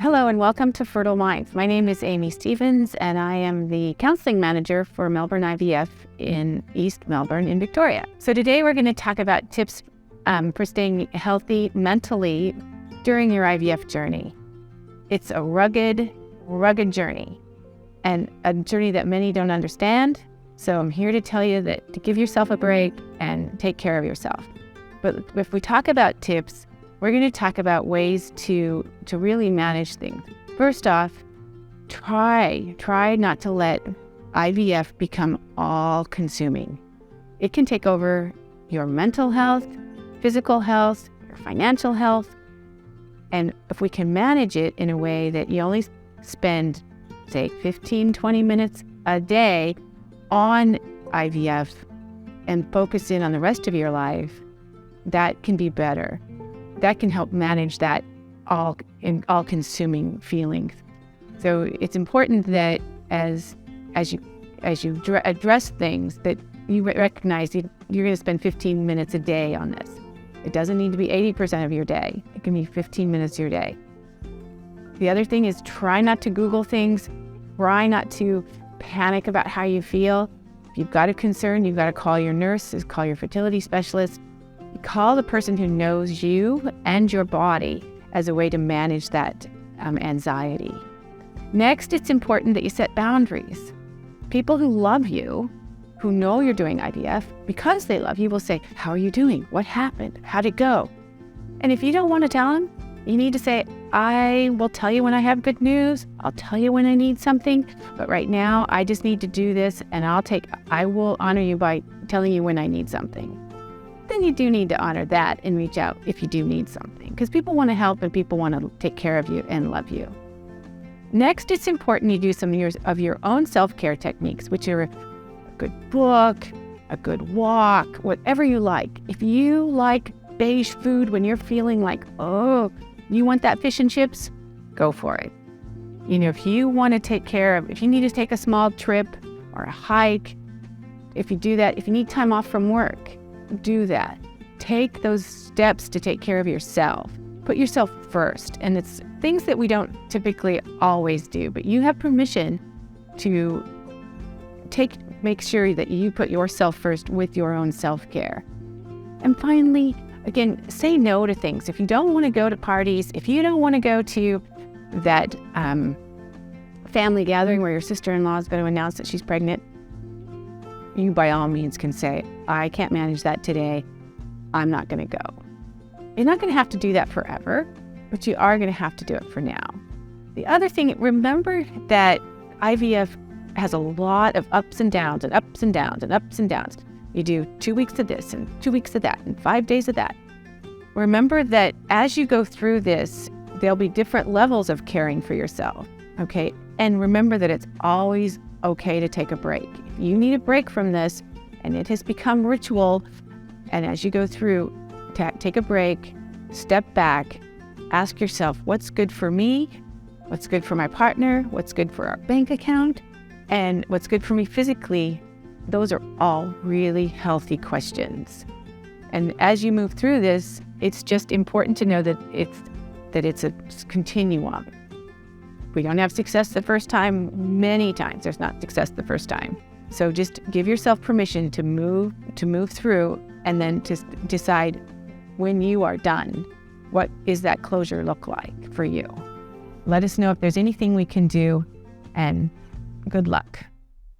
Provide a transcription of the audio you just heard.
Hello and welcome to Fertile Minds. My name is Amy Stevens and I am the counseling manager for Melbourne IVF in East Melbourne in Victoria. So today we're going to talk about tips for staying healthy mentally during your IVF journey. It's a rugged journey and a journey that many don't understand. So I'm here to tell you that to give yourself a break and take care of yourself. But if we talk about tips, we're going to talk about ways to really manage things. First off, try not to let IVF become all-consuming. It can take over your mental health, physical health, your financial health. And if we can manage it in a way that you only spend, say, 15, 20 minutes a day on IVF and focus in on the rest of your life, that can be better. That can help manage that all-consuming feeling. So it's important that as you address things, that you recognize you're going to spend 15 minutes a day on this. It doesn't need to be 80% of your day. It can be 15 minutes of your day. The other thing is try not to Google things. Try not to panic about how you feel. If you've got a concern, you've got to call your nurse, call your fertility specialist. Call the person who knows you and your body as a way to manage that anxiety. Next, it's important that you set boundaries. People who love you, who know you're doing IVF, because they love you, will say, "How are you doing? What happened? How'd it go?" And if you don't want to tell them, you need to say, "I will tell you when I have good news. I'll tell you when I need something. But right now, I just need to do this, and I will honor you by telling you when I need something." Then you do need to honor that and reach out if you do need something, because people want to help and people want to take care of you and love you. Next, it's important you do some of your own self-care techniques, which are a good book, a good walk, whatever you like. If you like beige food when you're feeling like, oh, you want that fish and chips, go for it. If you want to if you need to take a small trip or a hike, if you do that, if you need time off from work, do that. Take those steps to take care of yourself. Put yourself first. And it's things that we don't typically always do, but you have permission to make sure that you put yourself first with your own self-care. And finally, again, say no to things. If you don't want to go to parties, if you don't want to go to that family gathering where your sister-in-law is going to announce that she's pregnant, you by all means can say, "I can't manage that today. I'm not going to go." You're not going to have to do that forever, but you are going to have to do it for now. The other thing, remember that IVF has a lot of ups and downs and ups and downs and ups and downs. You do 2 weeks of this and 2 weeks of that and 5 days of that. Remember that as you go through this, there'll be different levels of caring for yourself, okay? And remember that it's always okay to take a break. If you need a break from this and it has become ritual, and as you go through, take a break, step back, ask yourself, what's good for me? What's good for my partner? What's good for our bank account? And what's good for me physically? Those are all really healthy questions. And as you move through this, it's just important to know that it's a continuum. We don't have success the first time. Many times there's not success the first time. So just give yourself permission to move through, and then to decide when you are done, what is that closure look like for you? Let us know if there's anything we can do, and good luck.